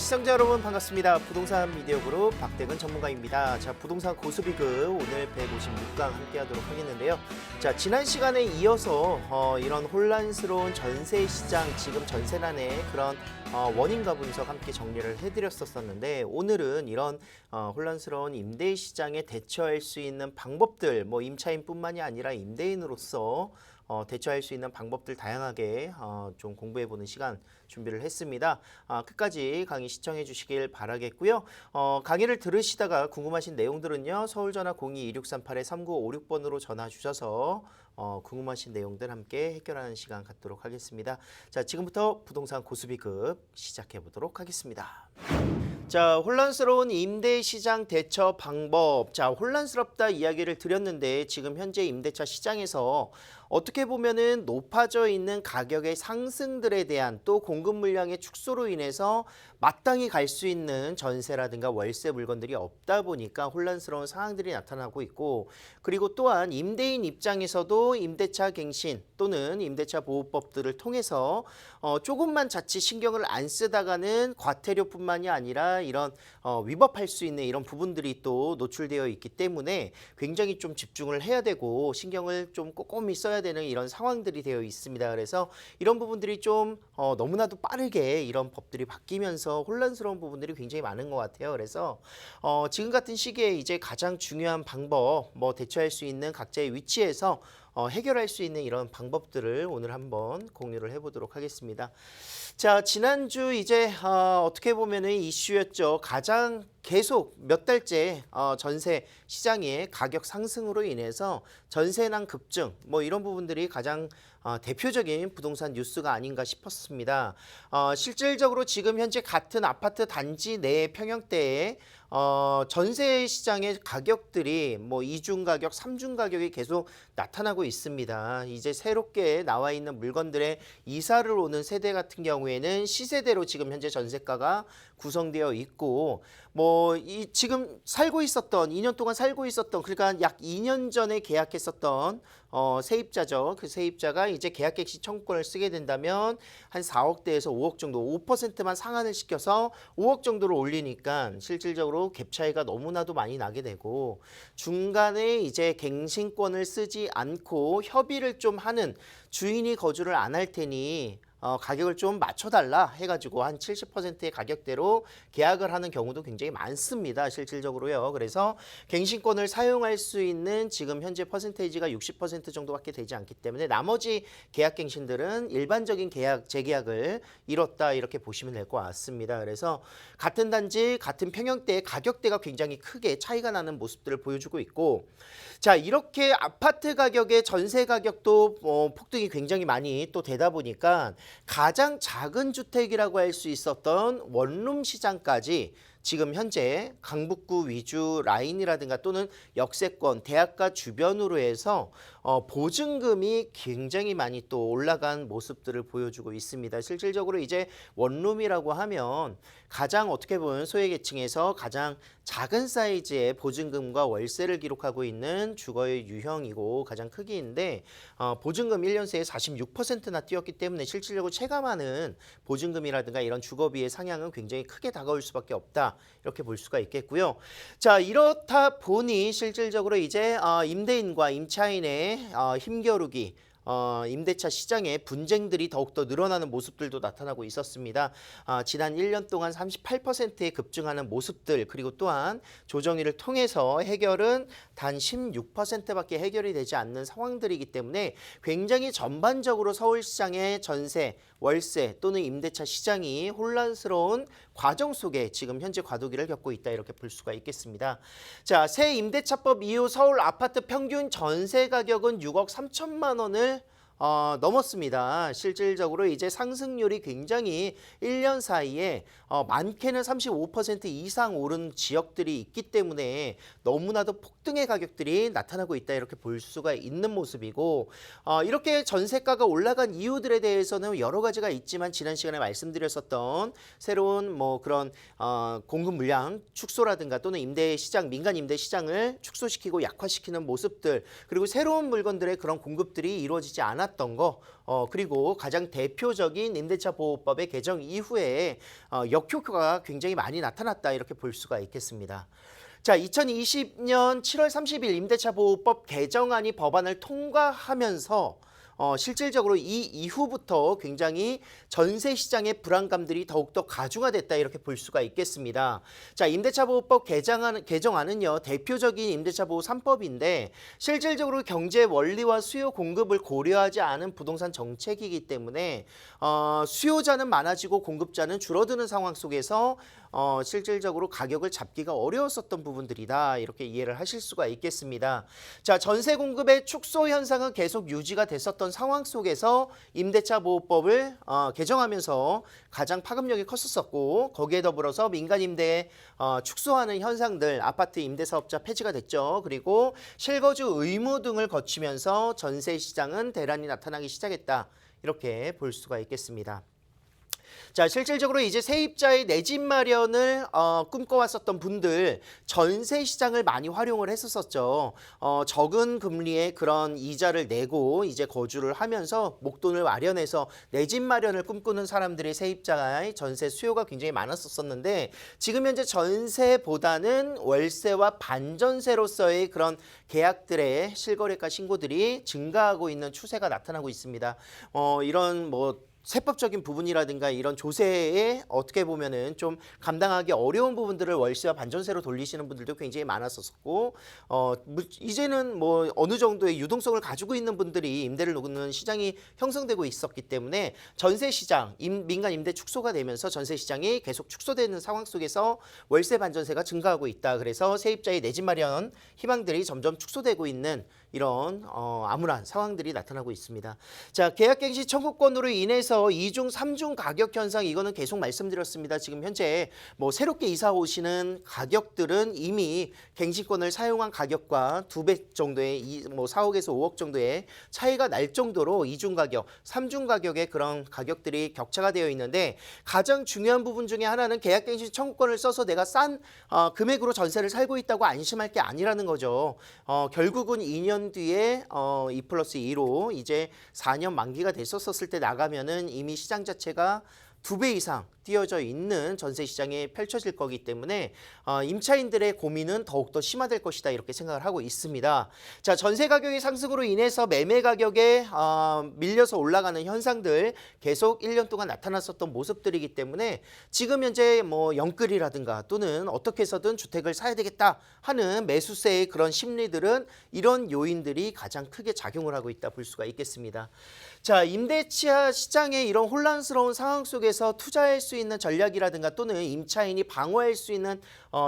시청자 여러분 반갑습니다. 부동산 미디어 그룹 박대근 전문가입니다. 자, 부동산 고수비급 오늘 156강 함께 하도록 하겠는데요. 자, 지난 시간에 이어서 이런 혼란스러운 전세 시장, 지금 전세난의 그런 원인과 분석 함께 정리를 해드렸었는데, 오늘은 이런 혼란스러운 임대 시장에 대처할 수 있는 방법들, 뭐 임차인뿐만이 아니라 임대인으로서 대처할 수 있는 방법들 다양하게 좀 공부해보는 시간 준비를 했습니다. 끝까지 강의 시청해 주시길 바라겠고요. 강의를 들으시다가 궁금하신 내용들은요, 서울전화 02-2638-3956번으로 전화 주셔서 궁금하신 내용들 함께 해결하는 시간 갖도록 하겠습니다. 자, 지금부터 부동산 고수비급 시작해 보도록 하겠습니다. 자, 혼란스러운 임대시장 대처 방법. 자, 혼란스럽다 이야기를 드렸는데, 지금 현재 임대차 시장에서 어떻게 보면은 높아져 있는 가격의 상승들에 대한, 또 공급 물량의 축소로 인해서 마땅히 갈 수 있는 전세라든가 월세 물건들이 없다 보니까 혼란스러운 상황들이 나타나고 있고, 그리고 또한 임대인 입장에서도 임대차 갱신 또는 임대차 보호법들을 통해서 조금만 자칫 신경을 안 쓰다가는 과태료뿐만이 아니라 이런 위법할 수 있는 이런 부분들이 또 노출되어 있기 때문에 굉장히 좀 집중을 해야 되고 신경을 좀 꼼꼼히 써야 되는 이런 상황들이 되어 있습니다. 그래서 이런 부분들이 좀 너무나도 빠르게 이런 법들이 바뀌면서 혼란스러운 부분들이 굉장히 많은 것 같아요. 그래서 지금 같은 시기에 이제 가장 중요한 방법, 뭐 대처할 수 있는 각자의 위치에서 해결할 수 있는 이런 방법들을 오늘 한번 공유를 해보도록 하겠습니다. 자, 지난주 이제 어떻게 보면은 이슈였죠. 가장 계속 몇 달째 전세 시장의 가격 상승으로 인해서 전세난 급증, 뭐 이런 부분들이 가장 대표적인 부동산 뉴스가 아닌가 싶었습니다. 실질적으로 지금 현재 같은 아파트 단지 내 평형대에 전세 시장의 가격들이 뭐 2중 가격, 3중 가격이 계속 나타나고 있습니다. 이제 새롭게 나와 있는 물건들의 이사를 오는 세대 같은 경우에는 시세대로 지금 현재 전세가가 구성되어 있고, 뭐 지금 살고 있었던 2년 동안 살고 있었던, 그러니까 약 2년 전에 계약했었던 세입자죠. 그 세입자가 이제 계약객시 청구권을 쓰게 된다면 한 4억대에서 5억 정도, 5%만 상한을 시켜서 5억 정도로 올리니까 실질적으로 갭 차이가 너무나도 많이 나게 되고, 중간에 이제 갱신권을 쓰지 않고 협의를 좀 하는, 주인이 거주를 안 할 테니 가격을 좀 맞춰달라 해가지고 한 70%의 가격대로 계약을 하는 경우도 굉장히 많습니다. 실질적으로요. 그래서 갱신권을 사용할 수 있는 지금 현재 퍼센테이지가 60% 정도밖에 되지 않기 때문에 나머지 계약 갱신들은 일반적인 계약, 재계약을 이뤘다 이렇게 보시면 될 것 같습니다. 그래서 같은 단지, 같은 평형대의 가격대가 굉장히 크게 차이가 나는 모습들을 보여주고 있고, 자, 이렇게 아파트 가격의 전세 가격도 폭등이 굉장히 많이 또 되다 보니까 가장 작은 주택이라고 할 수 있었던 원룸 시장까지 지금 현재 강북구 위주 라인이라든가 또는 역세권, 대학가 주변으로 해서 보증금이 굉장히 많이 또 올라간 모습들을 보여주고 있습니다. 실질적으로 이제 원룸이라고 하면 가장 어떻게 보면 소외계층에서 가장 작은 사이즈의 보증금과 월세를 기록하고 있는 주거의 유형이고 가장 크기인데, 보증금 1년 새에 46%나 뛰었기 때문에 실질적으로 체감하는 보증금이라든가 이런 주거비의 상향은 굉장히 크게 다가올 수밖에 없다, 이렇게 볼 수가 있겠고요. 자, 이렇다 보니 실질적으로 이제 임대인과 임차인의 힘겨루기, 임대차 시장의 분쟁들이 더욱더 늘어나는 모습들도 나타나고 있었습니다. 지난 1년 동안 38%에 급증하는 모습들, 그리고 또한 조정위를 통해서 해결은 단 16%밖에 해결이 되지 않는 상황들이기 때문에 굉장히 전반적으로 서울시장의 전세, 월세 또는 임대차 시장이 혼란스러운 과정 속에 지금 현재 과도기를 겪고 있다, 이렇게 볼 수가 있겠습니다. 자, 새 임대차법 이후 서울 아파트 평균 전세 가격은 6억 3천만 원을 넘었습니다. 실질적으로 이제 상승률이 굉장히 1년 사이에 많게는 35% 이상 오른 지역들이 있기 때문에 너무나도 폭등의 가격들이 나타나고 있다, 이렇게 볼 수가 있는 모습이고, 이렇게 전세가가 올라간 이유들에 대해서는 여러 가지가 있지만 지난 시간에 말씀드렸었던 새로운 뭐 그런 공급 물량 축소라든가 또는 임대 시장, 민간 임대 시장을 축소시키고 약화시키는 모습들, 그리고 새로운 물건들의 그런 공급들이 이루어지지 않았 많았던 거, 그리고 가장 대표적인 임대차 보호법의 개정 이후에 역효과가 굉장히 많이 나타났다 이렇게 볼 수가 있겠습니다. 자, 2020년 7월 30일 임대차 보호법 개정안이 법안을 통과하면서 실질적으로 이 이후부터 굉장히 전세 시장의 불안감들이 더욱더 가중화됐다 이렇게 볼 수가 있겠습니다. 자, 임대차보호법 개정안은요, 대표적인 임대차보호 3법인데 실질적으로 경제 원리와 수요 공급을 고려하지 않은 부동산 정책이기 때문에 수요자는 많아지고 공급자는 줄어드는 상황 속에서 실질적으로 가격을 잡기가 어려웠었던 부분들이다 이렇게 이해를 하실 수가 있겠습니다. 자, 전세 공급의 축소 현상은 계속 유지가 됐었던 상황 속에서 임대차 보호법을 개정하면서 가장 파급력이 컸었고, 거기에 더불어서 민간 임대 축소하는 현상들, 아파트 임대 사업자 폐지가 됐죠. 그리고 실거주 의무 등을 거치면서 전세 시장은 대란이 나타나기 시작했다 이렇게 볼 수가 있겠습니다. 자, 실질적으로 이제 세입자의 내 집 마련을 꿈꿔왔었던 분들 전세 시장을 많이 활용을 했었죠. 적은 금리의 그런 이자를 내고 이제 거주를 하면서 목돈을 마련해서 내 집 마련을 꿈꾸는 사람들의 세입자의 전세 수요가 굉장히 많았었는데, 지금 현재 전세보다는 월세와 반전세로서의 그런 계약들의 실거래가 신고들이 증가하고 있는 추세가 나타나고 있습니다. 이런 세법적인 부분이라든가 이런 조세에 어떻게 보면은 좀 감당하기 어려운 부분들을 월세와 반전세로 돌리시는 분들도 굉장히 많았었고, 이제는 어느 정도의 유동성을 가지고 있는 분들이 임대를 놓는 시장이 형성되고 있었기 때문에 전세 시장, 민간 임대 축소가 되면서 전세 시장이 계속 축소되는 상황 속에서 월세 반전세가 증가하고 있다. 그래서 세입자의 내 집 마련 희망들이 점점 축소되고 있는 이런 암울한 상황들이 나타나고 있습니다. 자, 계약갱신 청구권으로 인해서 2중, 3중 가격 현상, 이거는 계속 말씀드렸습니다. 지금 현재 새롭게 이사 오시는 가격들은 이미 갱신권을 사용한 가격과 2배 정도의 4억에서 5억 정도의 차이가 날 정도로 2중 가격, 3중 가격의 그런 가격들이 격차가 되어 있는데, 가장 중요한 부분 중에 하나는 계약갱신 청구권을 써서 내가 싼 금액으로 전세를 살고 있다고 안심할 게 아니라는 거죠. 결국은 2년 뒤에 2+2로 이제 4년 만기가 됐었을 때 나가면은 이미 시장 자체가 2배 이상 띄어져 있는 전세 시장에 펼쳐질 거기 때문에 임차인들의 고민은 더욱더 심화될 것이다 이렇게 생각을 하고 있습니다. 자, 전세 가격의 상승으로 인해서 매매 가격에 밀려서 올라가는 현상들 계속 1년 동안 나타났었던 모습들이기 때문에 지금 현재 영끌이라든가 또는 어떻게 해서든 주택을 사야 되겠다 하는 매수세의 그런 심리들은 이런 요인들이 가장 크게 작용을 하고 있다 볼 수가 있겠습니다. 자, 임대차 시장의 이런 혼란스러운 상황 속에서 투자할 수 있는 전략이라든가 또는 임차인이 방어할 수 있는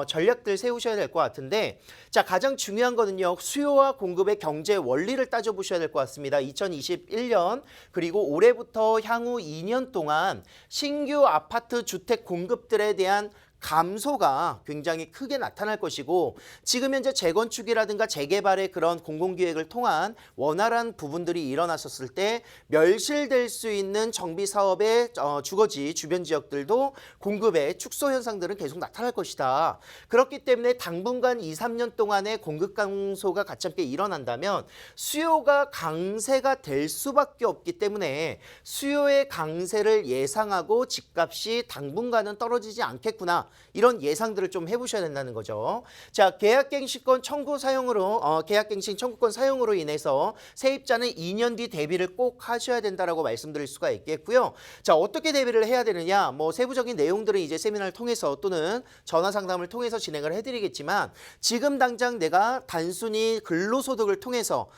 전략들 세우셔야 될 것 같은데, 자, 가장 중요한 거는요, 수요와 공급의 경제 원리를 따져보셔야 될 것 같습니다. 2021년 그리고 올해부터 향후 2년 동안 신규 아파트 주택 공급들에 대한 감소가 굉장히 크게 나타날 것이고, 지금 현재 재건축이라든가 재개발의 그런 공공기획을 통한 원활한 부분들이 일어났었을 때 멸실될 수 있는 정비 사업의 주거지 주변 지역들도 공급의 축소 현상들은 계속 나타날 것이다. 그렇기 때문에 당분간 2, 3년 동안의 공급 감소가 같이 함께 일어난다면 수요가 강세가 될 수밖에 없기 때문에 수요의 강세를 예상하고 집값이 당분간은 떨어지지 않겠구나, 이런 예상들을 좀 해보셔야 된다는 거죠. 자, 계약갱신권 청구 사용으로 계약갱신 청구권 사용으로 인해서 세입자는 2년 뒤 대비를 꼭 하셔야 된다라고 말씀드릴 수가 있겠고요. 자, 어떻게 대비를 해야 되느냐? 세부적인 내용들은 이제 세미나를 통해서 또는 전화 상담을 통해서 진행을 해드리겠지만, 지금 당장 내가 단순히 근로소득을 통해서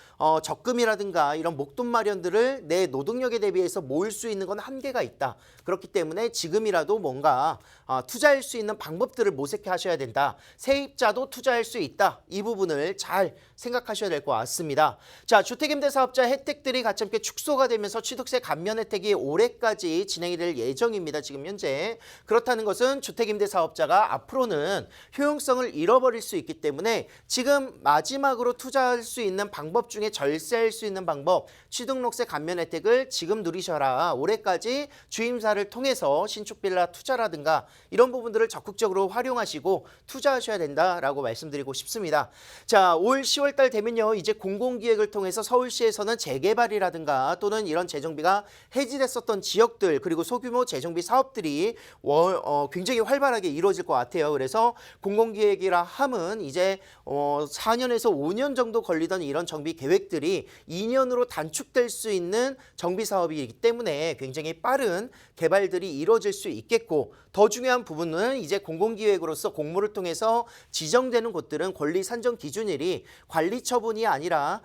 적금이라든가 이런 목돈 마련들을 내 노동력에 대비해서 모을 수 있는 건 한계가 있다. 그렇기 때문에 지금이라도 뭔가 투자할 수 있는 방법들을 모색해 하셔야 된다. 세입자도 투자할 수 있다. 이 부분을 잘 생각하셔야 될 것 같습니다. 자, 주택임대사업자 혜택들이 같이 함께 축소가 되면서 취득세 감면 혜택이 올해까지 진행이 될 예정입니다. 지금 현재. 그렇다는 것은 주택임대사업자가 앞으로는 효용성을 잃어버릴 수 있기 때문에 지금 마지막으로 투자할 수 있는 방법 중에 절세할 수 있는 방법, 취득록세 감면 혜택을 지금 누리셔라. 올해까지 주임사를 통해서 신축 빌라 투자라든가 이런 부분들을 적극적으로 활용하시고 투자하셔야 된다라고 말씀드리고 싶습니다. 자, 올 10월 달 되면요. 이제 공공기획을 통해서 서울시에서는 재개발이라든가 또는 이런 재정비가 해지됐었던 지역들 그리고 소규모 재정비 사업들이 굉장히 활발하게 이루어질 것 같아요. 그래서 공공기획이라 함은 이제 4년에서 5년 정도 걸리던 이런 정비 계획들이 2년으로 단축될 수 있는 정비 사업이기 때문에 굉장히 빠른 개발들이 이루어질 수 있겠고, 더 중요한 부분은 이제 공공기획으로서 공모를 통해서 지정되는 곳들은 권리 산정 기준일이 관리 처분이 아니라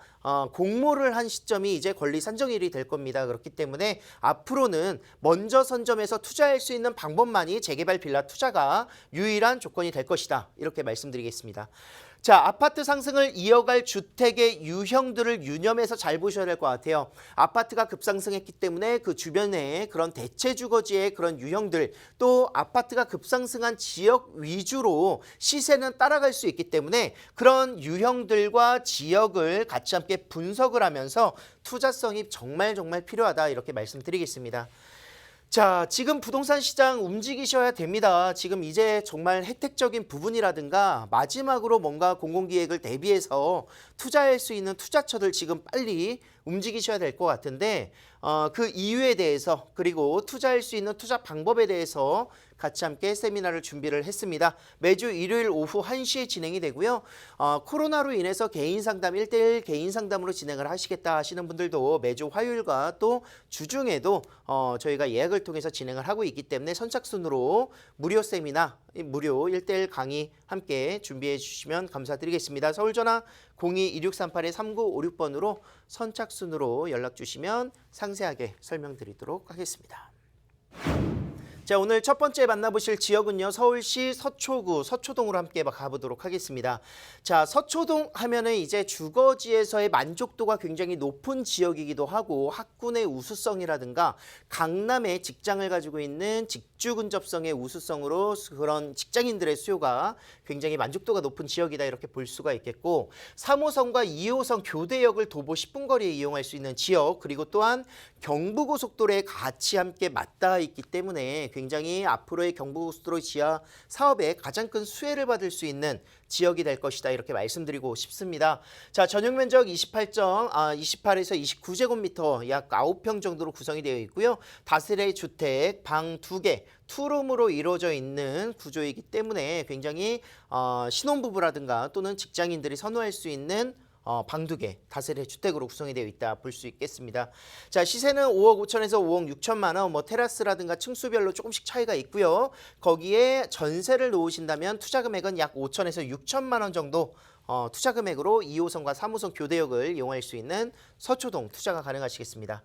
공모를 한 시점이 이제 권리 산정일이 될 겁니다. 그렇기 때문에 앞으로는 먼저 선점해서 투자할 수 있는 방법만이 재개발 빌라 투자가 유일한 조건이 될 것이다. 이렇게 말씀드리겠습니다. 자, 아파트 상승을 이어갈 주택의 유형들을 유념해서 잘 보셔야 될 것 같아요. 아파트가 급상승했기 때문에 그 주변에 그런 대체 주거지의 그런 유형들, 또 아파트가 급상승한 지역 위주로 시세는 따라갈 수 있기 때문에 그런 유형들과 지역을 같이 함께 분석을 하면서 투자성이 정말 필요하다, 이렇게 말씀드리겠습니다. 자, 지금 부동산 시장 움직이셔야 됩니다. 지금 이제 정말 혜택적인 부분이라든가 마지막으로 뭔가 공공기획을 대비해서 투자할 수 있는 투자처들 지금 빨리 움직이셔야 될 것 같은데, 그 이유에 대해서 그리고 투자할 수 있는 투자 방법에 대해서 같이 함께 세미나를 준비를 했습니다. 매주 일요일 오후 1시에 진행이 되고요. 코로나로 인해서 개인 상담, 1대1 개인 상담으로 진행을 하시겠다 하시는 분들도 매주 화요일과 또 주중에도 저희가 예약을 통해서 진행을 하고 있기 때문에 선착순으로 무료 세미나, 무료 1대1 강의 함께 준비해 주시면 감사드리겠습니다. 서울전화 02-2638-3956번으로 선착순으로 연락 주시면 상세하게 설명드리도록 하겠습니다. 자, 오늘 첫 번째 만나보실 지역은요, 서울시 서초구 서초동으로 함께 가보도록 하겠습니다. 자, 서초동 하면은 이제 주거지에서의 만족도가 굉장히 높은 지역이기도 하고, 학군의 우수성이라든가 강남에 직장을 가지고 있는 직주 근접성의 우수성으로 그런 직장인들의 수요가 굉장히 만족도가 높은 지역이다, 이렇게 볼 수가 있겠고, 3호선과 2호선 교대역을 도보 10분 거리에 이용할 수 있는 지역, 그리고 또한 경부고속도로에 같이 함께 맞닿아 있기 때문에 굉장히 앞으로의 경부고속도로 지하 사업에 가장 큰 수혜를 받을 수 있는 지역이 될 것이다, 이렇게 말씀드리고 싶습니다. 자, 전용 면적 28에서 29제곱미터 약 9평 정도로 구성이 되어 있고요. 다세대 주택, 방 2개, 투룸으로 이루어져 있는 구조이기 때문에 굉장히 신혼부부라든가 또는 직장인들이 선호할 수 있는 방 2개, 다세대 주택으로 구성이 되어 있다 볼 수 있겠습니다. 자, 시세는 5억 5천에서 5억 6천만 원, 테라스라든가 층수별로 조금씩 차이가 있고요. 거기에 전세를 놓으신다면 투자 금액은 약 5천에서 6천만 원 정도 투자 금액으로 2호선과 3호선 교대역을 이용할 수 있는 서초동 투자가 가능하시겠습니다.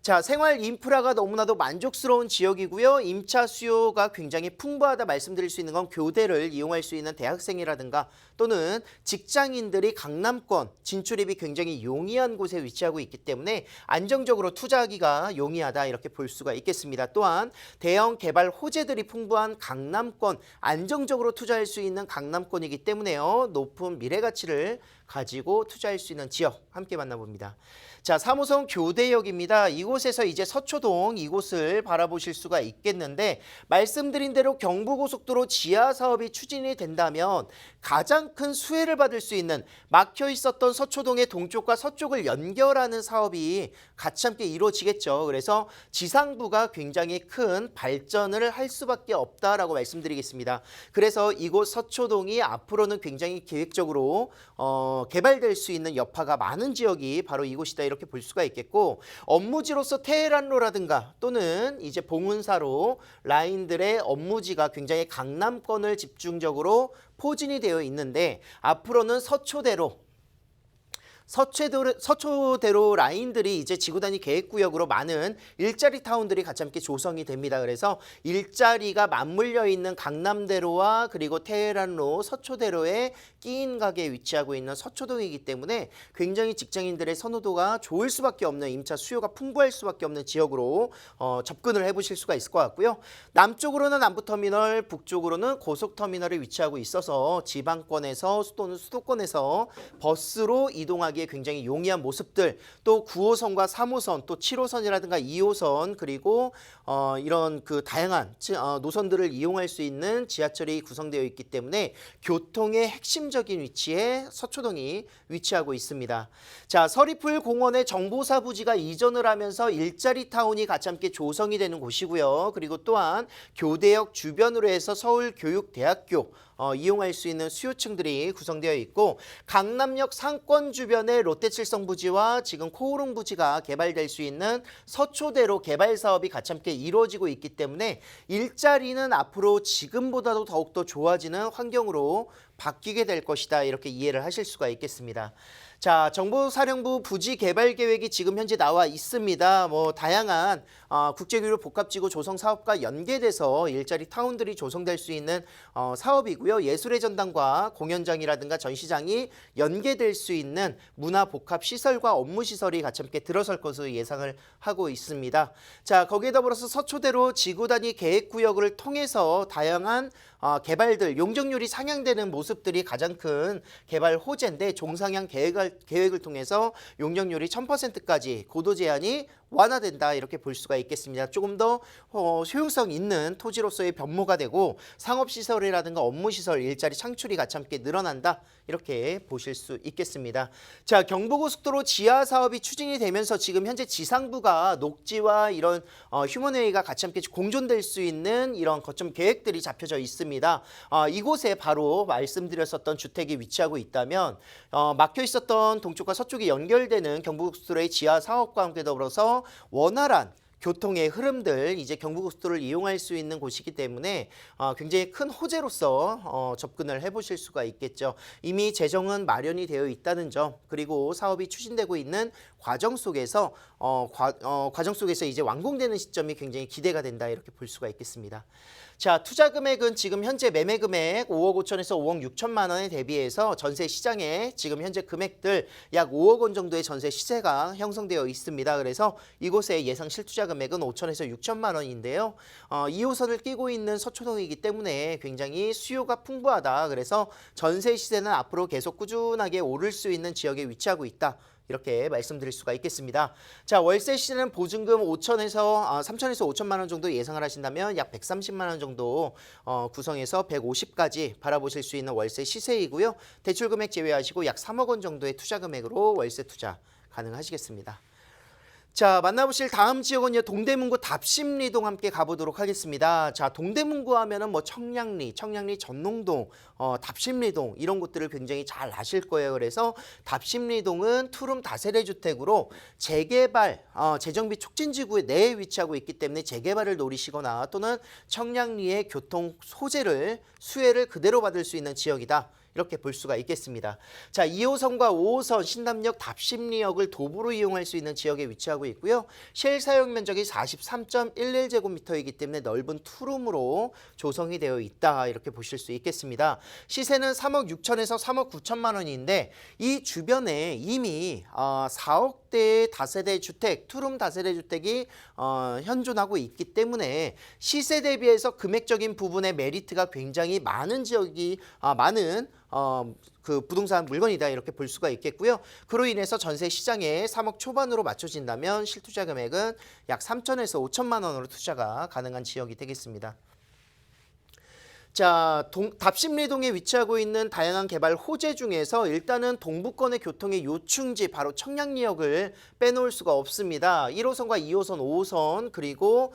자, 생활 인프라가 너무나도 만족스러운 지역이고요. 임차 수요가 굉장히 풍부하다 말씀드릴 수 있는 건 교대를 이용할 수 있는 대학생이라든가 또는 직장인들이 강남권 진출입이 굉장히 용이한 곳에 위치하고 있기 때문에 안정적으로 투자하기가 용이하다, 이렇게 볼 수가 있겠습니다. 또한 대형 개발 호재들이 풍부한 강남권, 안정적으로 투자할 수 있는 강남권이기 때문에요. 높은 미래 가치를 가지고 투자할 수 있는 지역 함께 만나봅니다. 자, 3호선 교대역입니다. 이곳에서 이제 서초동 이곳을 바라보실 수가 있겠는데, 말씀드린 대로 경부고속도로 지하 사업이 추진이 된다면 가장 큰 수혜를 받을 수 있는, 막혀 있었던 서초동의 동쪽과 서쪽을 연결하는 사업이 같이 함께 이루어지겠죠. 그래서 지상부가 굉장히 큰 발전을 할 수밖에 없다라고 말씀드리겠습니다. 그래서 이곳 서초동이 앞으로는 굉장히 계획적으로 개발될 수 있는 여파가 많은 지역이 바로 이곳이다, 이렇게 볼 수가 있겠고, 업무지로서 테헤란로라든가 또는 이제 봉은사로 라인들의 업무지가 굉장히 강남권을 집중적으로 포진이 되어 있는데, 앞으로는 서초대로 라인들이 이제 지구단위 계획구역으로 많은 일자리 타운들이 같이 함께 조성이 됩니다. 그래서 일자리가 맞물려 있는 강남대로와 그리고 테헤란로, 서초대로에 끼인 각에 위치하고 있는 서초동이기 때문에 굉장히 직장인들의 선호도가 좋을 수밖에 없는, 임차 수요가 풍부할 수밖에 없는 지역으로 접근을 해보실 수가 있을 것 같고요. 남쪽으로는 남부터미널, 북쪽으로는 고속터미널에 위치하고 있어서 지방권에서 또는 수도권에서 버스로 이동하기 이동하기에 굉장히 용이한 모습들, 또 9호선과 3호선, 또 7호선이라든가 2호선, 그리고 이런 그 다양한 노선들을 이용할 수 있는 지하철이 구성되어 있기 때문에 교통의 핵심적인 위치에 서초동이 위치하고 있습니다. 자, 서리풀 공원의 정보사 부지가 이전을 하면서 일자리 타운이 같이 함께 조성이 되는 곳이고요. 그리고 또한 교대역 주변으로 해서 서울교육대학교 이용할 수 있는 수요층들이 구성되어 있고, 강남역 상권 주변의 롯데칠성 부지와 지금 코오롱 부지가 개발될 수 있는 서초대로 개발 사업이 같이 함께 이루어지고 있기 때문에 일자리는 앞으로 지금보다도 더욱더 좋아지는 환경으로 바뀌게 될 것이다, 이렇게 이해를 하실 수가 있겠습니다. 자, 정보사령부 부지 개발 계획이 지금 현재 나와 있습니다. 다양한 국제교류 복합지구 조성 사업과 연계돼서 일자리 타운들이 조성될 수 있는 사업이고요. 예술의 전당과 공연장이라든가 전시장이 연계될 수 있는 문화복합시설과 업무시설이 같이 함께 들어설 것으로 예상을 하고 있습니다. 자, 거기에 더불어서 서초대로 지구단위 계획구역을 통해서 다양한 개발들, 용적률이 상향되는 모습들이 가장 큰 개발 호재인데, 종상향 계획을 통해서 용적률이 1000%까지 고도 제한이 완화된다, 이렇게 볼 수가 있겠습니다. 조금 더 효용성 있는 토지로서의 변모가 되고 상업시설이라든가 업무시설, 일자리 창출이 같이 함께 늘어난다, 이렇게 보실 수 있겠습니다. 자, 경부고속도로 지하 사업이 추진이 되면서 지금 현재 지상부가 녹지와 이런 휴먼웨이가 같이 함께 공존될 수 있는 이런 거점 계획들이 잡혀져 있습니다. 이곳에 바로 말씀드렸었던 주택이 위치하고 있다면 막혀 있었던 동쪽과 서쪽이 연결되는 경부고속도로의 지하 사업과 함께 더불어서 원활한 교통의 흐름들, 이제 경부고속도로를 이용할 수 있는 곳이기 때문에 굉장히 큰 호재로서 접근을 해보실 수가 있겠죠. 이미 재정은 마련이 되어 있다는 점, 그리고 사업이 추진되고 있는 과정 속에서 이제 완공되는 시점이 굉장히 기대가 된다, 이렇게 볼 수가 있겠습니다. 자, 투자 금액은 지금 현재 매매 금액 5억 5천에서 5억 6천만 원에 대비해서 전세 시장에 지금 현재 금액들 약 5억 원 정도의 전세 시세가 형성되어 있습니다. 그래서 이곳의 예상 실투자 금액은 5천에서 6천만 원인데요. 2호선을 끼고 있는 서초동이기 때문에 굉장히 수요가 풍부하다. 그래서 전세 시세는 앞으로 계속 꾸준하게 오를 수 있는 지역에 위치하고 있다, 이렇게 말씀드릴 수가 있겠습니다. 자, 월세 시세는 보증금 3천에서 5천만 원 정도 예상을 하신다면 약 130만 원 정도 구성해서 150까지 바라보실 수 있는 월세 시세이고요. 대출 금액 제외하시고 약 3억 원 정도의 투자 금액으로 월세 투자 가능하시겠습니다. 자, 만나보실 다음 지역은요, 동대문구 답심리동 함께 가보도록 하겠습니다. 자, 동대문구 하면은 청량리 전농동, 답심리동 이런 곳들을 굉장히 잘 아실 거예요. 그래서 답심리동은 투룸 다세대 주택으로 재개발, 재정비 촉진지구 내에 위치하고 있기 때문에 재개발을 노리시거나 또는 청량리의 교통 수혜를 그대로 받을 수 있는 지역이다, 이렇게 볼 수가 있겠습니다. 자, 2호선과 5호선 신담역 답심리역을 도보로 이용할 수 있는 지역에 위치하고 있고요. 실 사용 면적이 43.11제곱미터이기 때문에 넓은 투룸으로 조성이 되어 있다, 이렇게 보실 수 있겠습니다. 시세는 3억 6천에서 3억 9천만 원인데 이 주변에 이미 4억대의 다세대 주택, 투룸 다세대 주택이 현존하고 있기 때문에 시세 대비해서 금액적인 부분의 메리트가 굉장히 많은 지역이 그 부동산 물건이다, 이렇게 볼 수가 있겠고요. 그로 인해서 전세 시장에 3억 초반으로 맞춰진다면 실투자 금액은 약 3천에서 5천만 원으로 투자가 가능한 지역이 되겠습니다. 자, 답심리동에 위치하고 있는 다양한 개발 호재 중에서 일단은 동부권의 교통의 요충지, 바로 청량리역을 빼놓을 수가 없습니다. 1호선과 2호선, 5호선, 그리고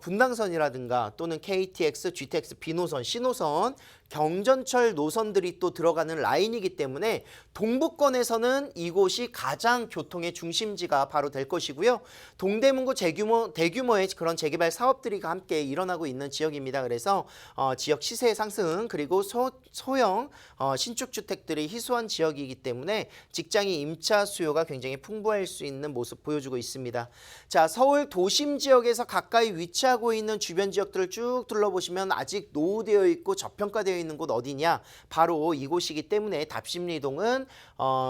분당선이라든가 또는 KTX, GTX, B노선, C노선, 경전철 노선들이 또 들어가는 라인이기 때문에 동부권에서는 이곳이 가장 교통의 중심지가 바로 될 것이고요. 동대문구 대규모의 그런 재개발 사업들이 함께 일어나고 있는 지역입니다. 그래서 지역 시세 상승, 그리고 소형 신축주택들이 희소한 지역이기 때문에 직장인 임차 수요가 굉장히 풍부할 수 있는 모습 보여주고 있습니다. 자, 서울 도심 지역에서 가까이 위치하고 있는 주변 지역들을 쭉 둘러보시면 아직 노후되어 있고 저평가되어 있는 곳 어디냐? 바로 이곳이기 때문에 답심리동은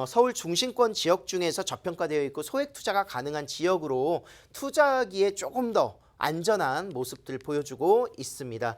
서울 중심권 지역 중에서 저평가되어 있고 소액 투자가 가능한 지역으로 투자하기에 조금 더 안전한 모습들 보여주고 있습니다.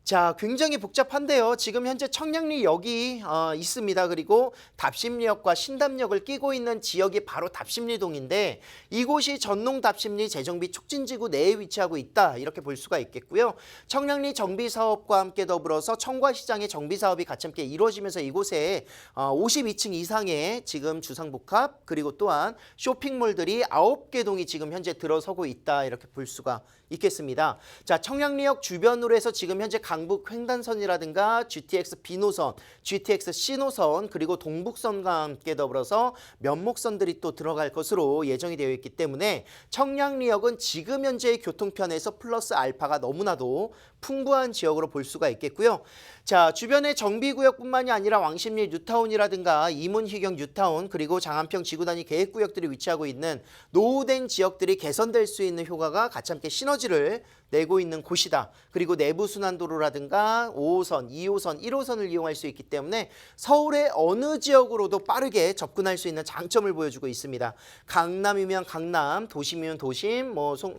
자, 굉장히 복잡한데요. 지금 현재 청량리역이 있습니다. 그리고 답심리역과 신담역을 끼고 있는 지역이 바로 답심리동인데 이곳이 전농 답심리 재정비 촉진지구 내에 위치하고 있다. 이렇게 볼 수가 있겠고요. 청량리 정비사업과 함께 더불어서 청과시장의 정비사업이 같이 함께 이루어지면서 이곳에 52층 이상의 지금 주상복합 그리고 또한 쇼핑몰들이 9개 동이 지금 현재 들어서고 있다. 이렇게 볼 수가 있겠습니다. 자, 청량리역 주변으로 해서 지금 현재 강북 횡단선이라든가 GTX B노선, GTX C노선 그리고 동북선과 함께 더불어서 면목선들이 또 들어갈 것으로 예정이 되어 있기 때문에 청량리역은 지금 현재의 교통편에서 플러스 알파가 너무나도 풍부한 지역으로 볼 수가 있겠고요. 자, 주변의 정비구역뿐만이 아니라 왕십리 뉴타운이라든가 이문희경 뉴타운 그리고 장안평 지구단위 계획구역들이 위치하고 있는 노후된 지역들이 개선될 수 있는 효과가 같이 함께 시너지를 내고 있는 곳이다. 그리고 내부순환도로라든가 5호선, 2호선, 1호선을 이용할 수 있기 때문에 서울의 어느 지역으로도 빠르게 접근할 수 있는 장점을 보여주고 있습니다. 강남이면 강남, 도심이면 도심,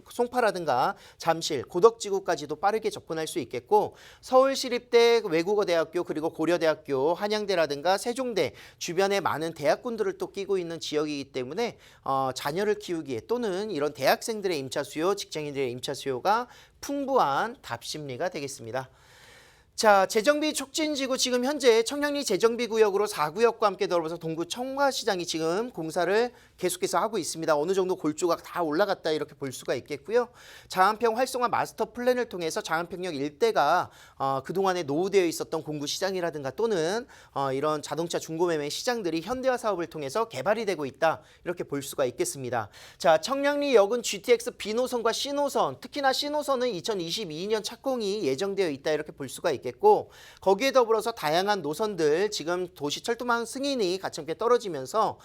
송파라든가 잠실, 고덕지구까지도 빠르게 접근할 수 있겠고 서울시립대, 외국어대학교, 그리고 고려대학교, 한양대라든가 세종대 주변에 많은 대학군들을 또 끼고 있는 지역이기 때문에 자녀를 키우기에 또는 이런 대학생들의 임차 수요, 직장인들의 임차 수요가 풍부한 답심리가 되겠습니다. 자, 재정비 촉진지구 지금 현재 청량리 재정비구역으로 4구역과 함께 더불어서 동구 청과시장이 지금 공사를 계속해서 하고 있습니다. 어느 정도 골조가 다 올라갔다 이렇게 볼 수가 있겠고요. 장안평 활성화 마스터 플랜을 통해서 장안평역 일대가 그동안에 노후되어 있었던 공구시장이라든가 또는 이런 자동차 중고매매 시장들이 현대화 사업을 통해서 개발이 되고 있다 이렇게 볼 수가 있겠습니다. 자, 청량리역은 GTX B노선과 C노선, 특히나 C노선은 2022년 착공이 예정되어 있다 이렇게 볼 수가 있겠고 거기에 더불어서 다양한 노선들 지금 도시철도망 승인이 같이 함께 떨어지면서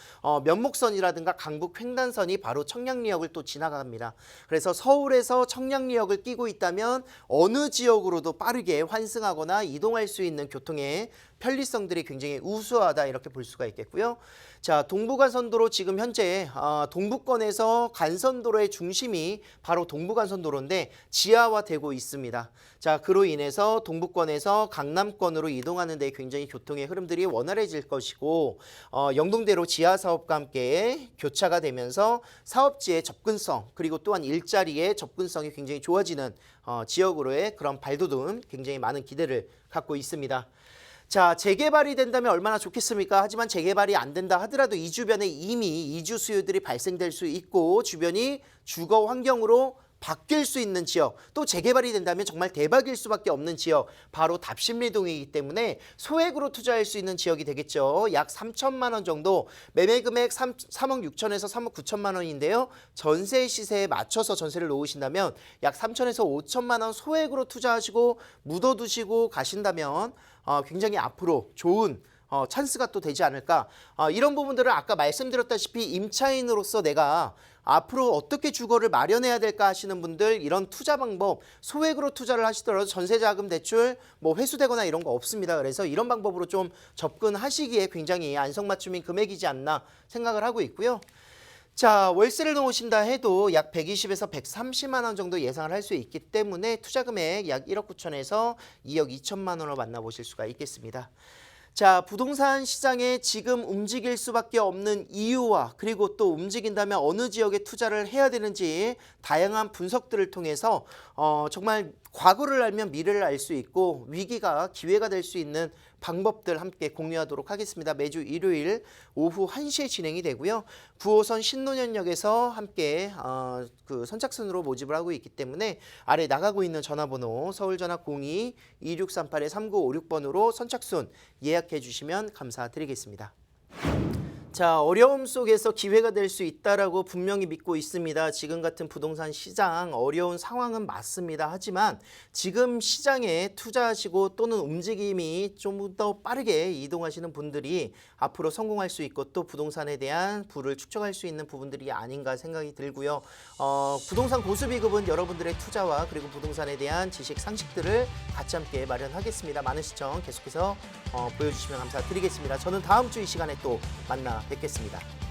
면목선이라든가 강북 횡단선이 바로 청량리역을 또 지나갑니다. 그래서 서울에서 청량리역을 끼고 있다면 어느 지역으로도 빠르게 환승하거나 이동할 수 있는 교통의 편리성들이 굉장히 우수하다 이렇게 볼 수가 있겠고요. 자, 동부간선도로 지금 현재 동부권에서 간선도로의 중심이 바로 동부간선도로인데 지하화되고 있습니다. 자, 그로 인해서 동부권에서 강남권으로 이동하는 데 굉장히 교통의 흐름들이 원활해질 것이고 영동대로 지하사업과 함께 교차가 되면서 사업지의 접근성 그리고 또한 일자리의 접근성이 굉장히 좋아지는 지역으로의 그런 발돋움 굉장히 많은 기대를 갖고 있습니다. 자, 재개발이 된다면 얼마나 좋겠습니까? 하지만 재개발이 안 된다 하더라도 이 주변에 이미 이주 수요들이 발생될 수 있고 주변이 주거 환경으로 바뀔 수 있는 지역, 또 재개발이 된다면 정말 대박일 수밖에 없는 지역, 바로 답심리동이기 때문에 소액으로 투자할 수 있는 지역이 되겠죠. 약 3천만 원 정도, 매매 금액 3억 6천에서 3억 9천만 원인데요. 전세 시세에 맞춰서 전세를 놓으신다면 약 3천에서 5천만 원 소액으로 투자하시고 묻어두시고 가신다면 굉장히 앞으로 좋은 찬스가 또 되지 않을까. 이런 부분들은 아까 말씀드렸다시피 임차인으로서 내가 앞으로 어떻게 주거를 마련해야 될까 하시는 분들 이런 투자 방법 소액으로 투자를 하시더라도 전세자금 대출 회수되거나 이런 거 없습니다. 그래서 이런 방법으로 좀 접근하시기에 굉장히 안성맞춤인 금액이지 않나 생각을 하고 있고요. 자, 월세를 넣으신다 해도 약 120에서 130만 원 정도 예상을 할 수 있기 때문에 투자 금액 약 1억 9천에서 2억 2천만 원으로 만나보실 수가 있겠습니다. 자, 부동산 시장에 지금 움직일 수밖에 없는 이유와 그리고 또 움직인다면 어느 지역에 투자를 해야 되는지 다양한 분석들을 통해서 정말 과거를 알면 미래를 알 수 있고 위기가 기회가 될 수 있는 방법들 함께 공유하도록 하겠습니다. 매주 일요일 오후 1시에 진행이 되고요. 9호선 신논현역에서 함께 그 선착순으로 모집을 하고 있기 때문에 아래 나가고 있는 전화번호 서울전화 02-2638-3956번으로 선착순 예약해 주시면 감사드리겠습니다. 자, 어려움 속에서 기회가 될 수 있다라고 분명히 믿고 있습니다. 지금 같은 부동산 시장 어려운 상황은 맞습니다. 하지만 지금 시장에 투자하시고 또는 움직임이 좀 더 빠르게 이동하시는 분들이 앞으로 성공할 수 있고 또 부동산에 대한 부를 축적할 수 있는 부분들이 아닌가 생각이 들고요. 부동산 고수비급은 여러분들의 투자와 그리고 부동산에 대한 지식 상식들을 같이 함께 마련하겠습니다. 많은 시청 계속해서 보여주시면 감사드리겠습니다. 저는 다음 주 이 시간에 또 만나 뵙겠습니다.